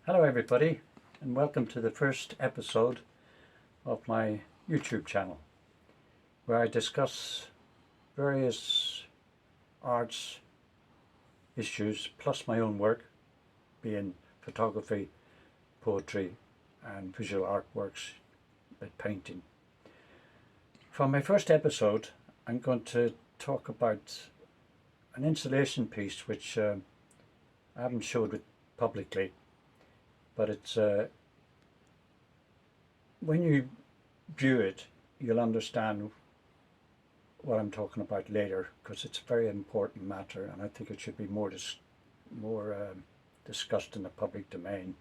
Hello everybody, and welcome to the first episode of my YouTube channel, where I discuss various arts issues plus my own work, being photography, poetry and visual artworks like painting. For my first episode I'm going to talk about an installation piece which I haven't showed it publicly, but it's when you view it you'll understand what I'm talking about later, because it's a very important matter and I think it should be more discussed in the public domain.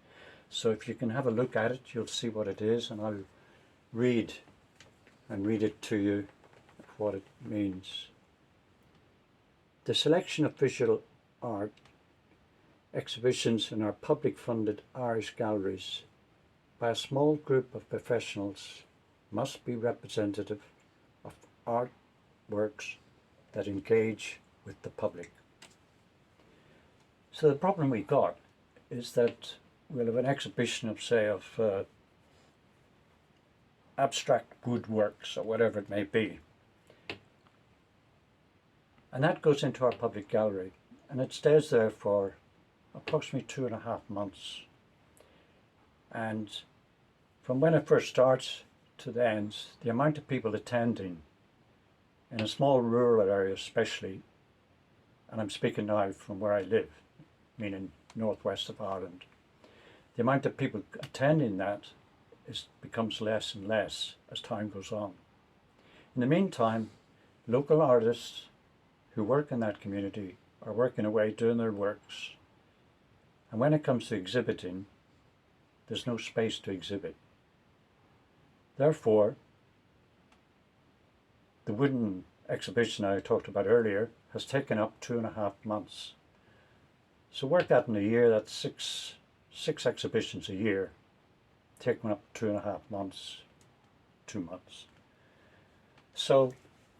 So if you can have a look at it, you'll see what it is, and I'll read it to you what it means. The selection of visual art exhibitions in our public funded Irish galleries by a small group of professionals must be representative of art works that engage with the public. So the problem we got is that we'll have an exhibition of, say, abstract woodworks or whatever it may be, and that goes into our public gallery and it stays there for approximately 2.5 months, and from when it first starts to the end, the amount of people attending in a small rural area especially, and I'm speaking now from where I live, meaning northwest of Ireland, the amount of people attending that becomes less and less as time goes on. In the meantime, local artists who work in that community are working away doing their works, and when it comes to exhibiting, there's no space to exhibit. Therefore, the wooden exhibition I talked about earlier has taken up 2.5 months. So work that in a year, that's six exhibitions a year, taking up 2.5 months, 2 months. So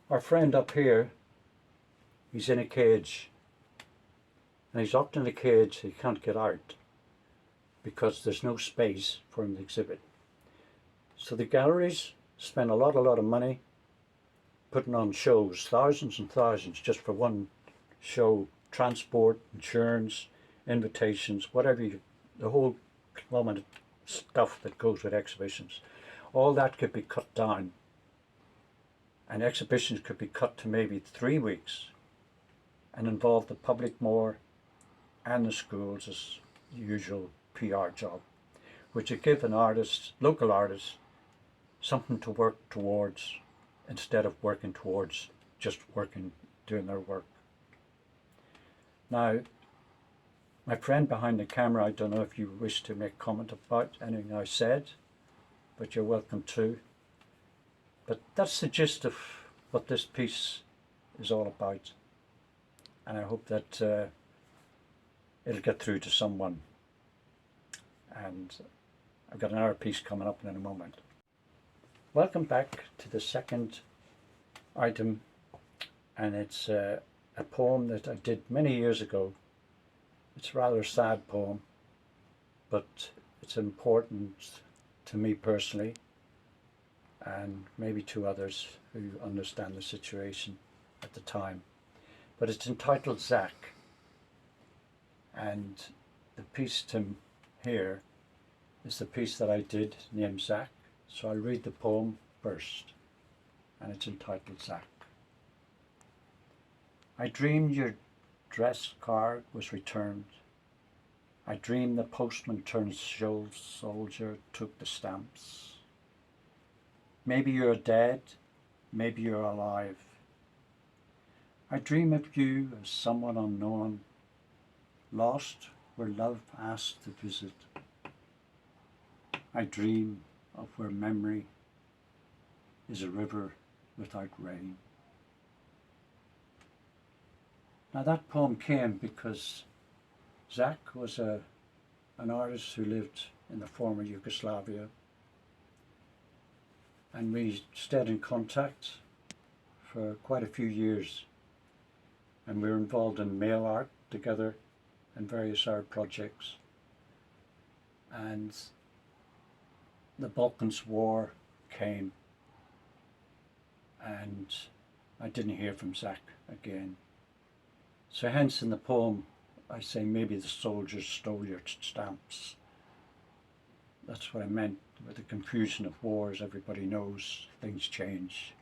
our friend up here, he's in a cage, and he's locked in a cage. He can't get out because there's no space for him to exhibit. So the galleries spend a lot of money putting on shows, thousands and thousands just for one show, transport, insurance, invitations, whatever, the whole conglomerate stuff that goes with exhibitions. All that could be cut down, and exhibitions could be cut to maybe 3 weeks and involve the public more and the schools as usual PR job, which would give an artist, local artist, something to work towards instead of working towards just doing their work. Now, my friend behind the camera, I don't know if you wish to make comment about anything I said, but you're welcome to. But that's the gist of what this piece is all about, and I hope that it'll get through to someone. And I've got another piece coming up in a moment. Welcome back to the second item, and it's a poem that I did many years ago. It's a rather sad poem, but it's important to me personally, and maybe to others who understand the situation at the time. But it's entitled Zach, and the piece here is the piece that I did named Zach. So I'll read the poem first, and it's entitled Zach. I dreamed your dress card was returned. I dreamed the postman turned soldier, took the stamps. Maybe you're dead, maybe you're alive. I dream of you as someone unknown, lost where love asked to visit. I dream of where memory is a river without rain. Now that poem came because Zach was an artist who lived in the former Yugoslavia, and we stayed in contact for quite a few years, and we were involved in mail art together and various art projects. and the Balkans War came, and I didn't hear from Zach again. So hence in the poem I say maybe the soldiers stole your stamps. That's what I meant with the confusion of wars. Everybody knows things change.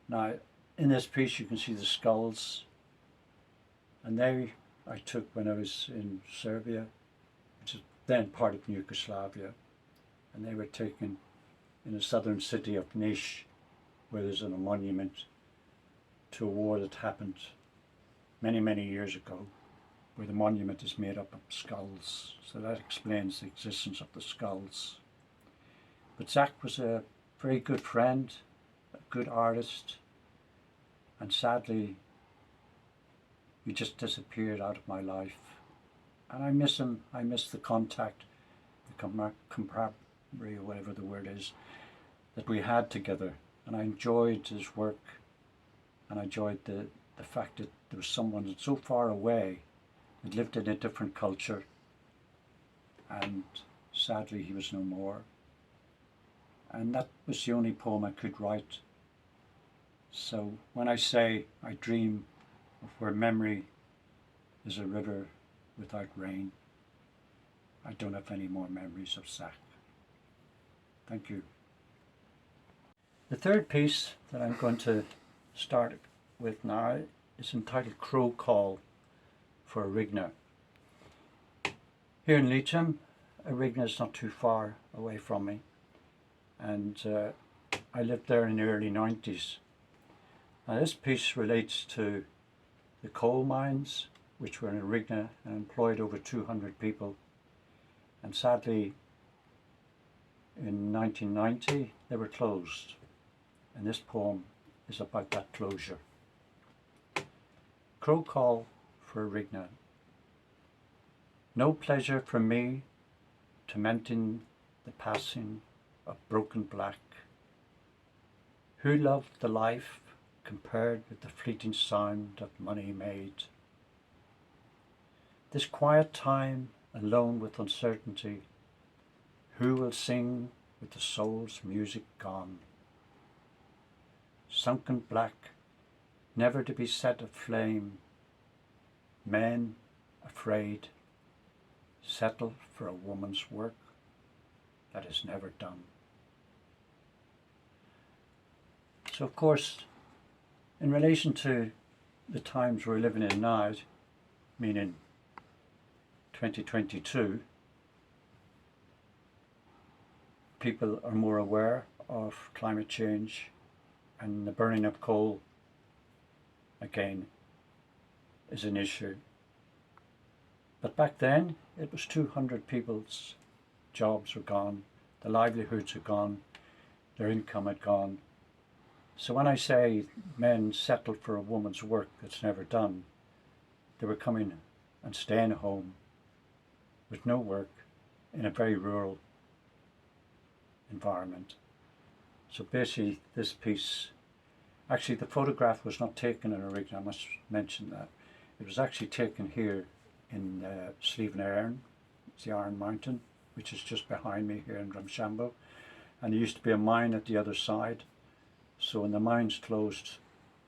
Now in this piece you can see the skulls, and they I took when I was in Serbia, which is then part of Yugoslavia, and they were taken in the southern city of Niš, where there's a monument to a war that happened many, many years ago, where the monument is made up of skulls. So that explains the existence of the skulls. But Zach was a very good friend, a good artist, and sadly he just disappeared out of my life. And I miss him. I miss the contact, the camaraderie, or whatever the word is, that we had together. And I enjoyed his work, and I enjoyed the fact that there was someone so far away that lived in a different culture, and sadly he was no more. And that was the only poem I could write. So when I say I dream of where memory is a river without rain, I don't have any more memories of Zach. Thank you. The third piece that I'm going to start with now is entitled Crow Call for Arigna. Here in Leitrim, Arigna is not too far away from me, and I lived there in the early 90s. Now this piece relates to the coal mines, which were in Arigna and employed over 200 people, and sadly in 1990 they were closed, and this poem is about that closure. Crow Call for Arigna. No pleasure for me, tormenting the passing of broken black, who loved the life compared with the fleeting sound of money made. This quiet time, alone with uncertainty, who will sing with the soul's music gone? Sunken black, never to be set aflame, men afraid settle for a woman's work that is never done. So of course, in relation to the times we're living in now, meaning 2022, people are more aware of climate change, and the burning of coal, again, is an issue. But back then, it was 200 people's jobs were gone, their livelihoods are gone, their income had gone. So when I say men settled for a woman's work that's never done, they were coming and staying home with no work in a very rural environment. So basically this piece, actually the photograph was not taken in Arigna, I must mention that. It was actually taken here in Slieven Éireann, it's the Iron Mountain, which is just behind me here in Drumshanbo. And there used to be a mine at the other side. So when the mines closed,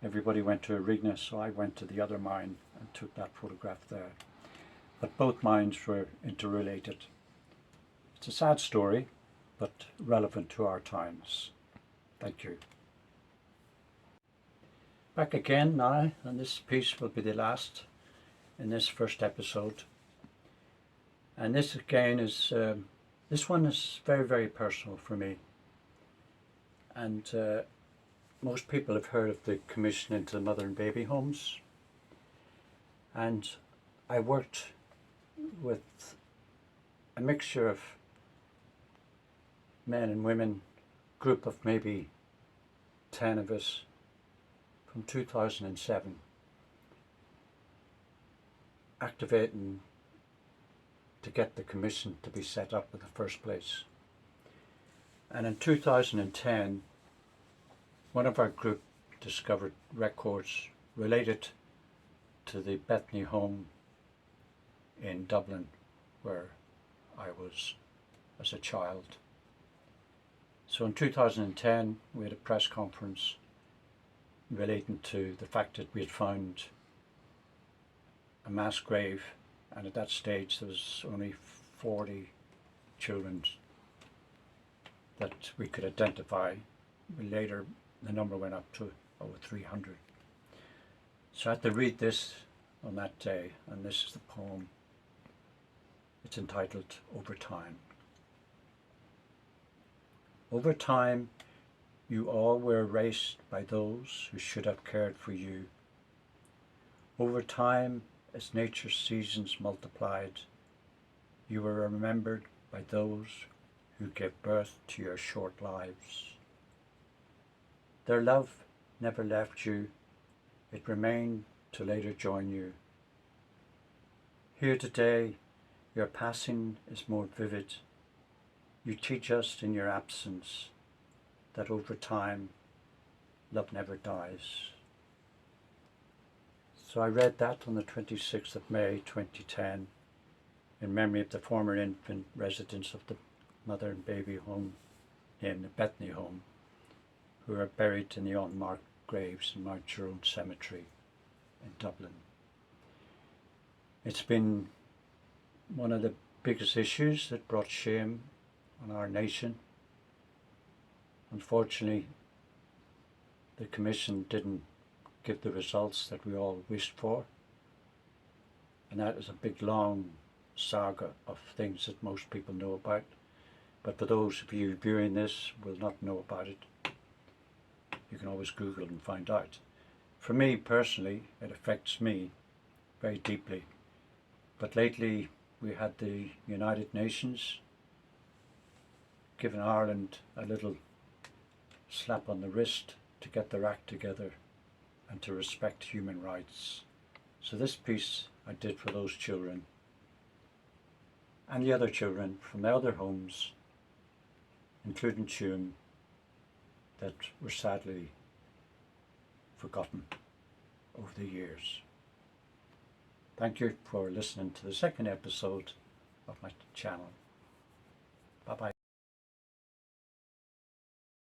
everybody went to Arigna, so I went to the other mine and took that photograph there. But both mines were interrelated. It's a sad story, but relevant to our times. Thank you. Back again now, and this piece will be the last in this first episode. And this again is, this one is very, very personal for me. And most people have heard of the commission into mother and baby homes. And I worked with a mixture of men and women, group of maybe 10 of us, from 2007, activating to get the commission to be set up in the first place. And in 2010, one of our group discovered records related to the Bethany home in Dublin, where I was as a child. So in 2010 we had a press conference relating to the fact that we had found a mass grave, and at that stage there was only 40 children that we could identify. Later the number went up to over 300. So I had to read this on that day, and this is the poem. It's entitled Over Time. Over time, you all were erased by those who should have cared for you. Over time, as nature's seasons multiplied, you were remembered by those who gave birth to your short lives. Their love never left you, it remained to later join you. Here today, your passing is more vivid. You teach us in your absence that over time, love never dies. So I read that on the 26th of May 2010 in memory of the former infant residents of the mother and baby home named the Bethany Home, who are buried in the unmarked graves in Mount Jerome Cemetery in Dublin. It's been one of the biggest issues that brought shame on our nation. Unfortunately, the Commission didn't give the results that we all wished for, and that is a big long saga of things that most people know about, but for those of you viewing this will not know about it, you can always Google and find out. For me personally, it affects me very deeply, but lately we had the United Nations giving Ireland a little slap on the wrist to get their act together and to respect human rights. So this piece I did for those children and the other children from the other homes, including Tuam, that were sadly forgotten over the years. Thank you for listening to the second episode of my channel.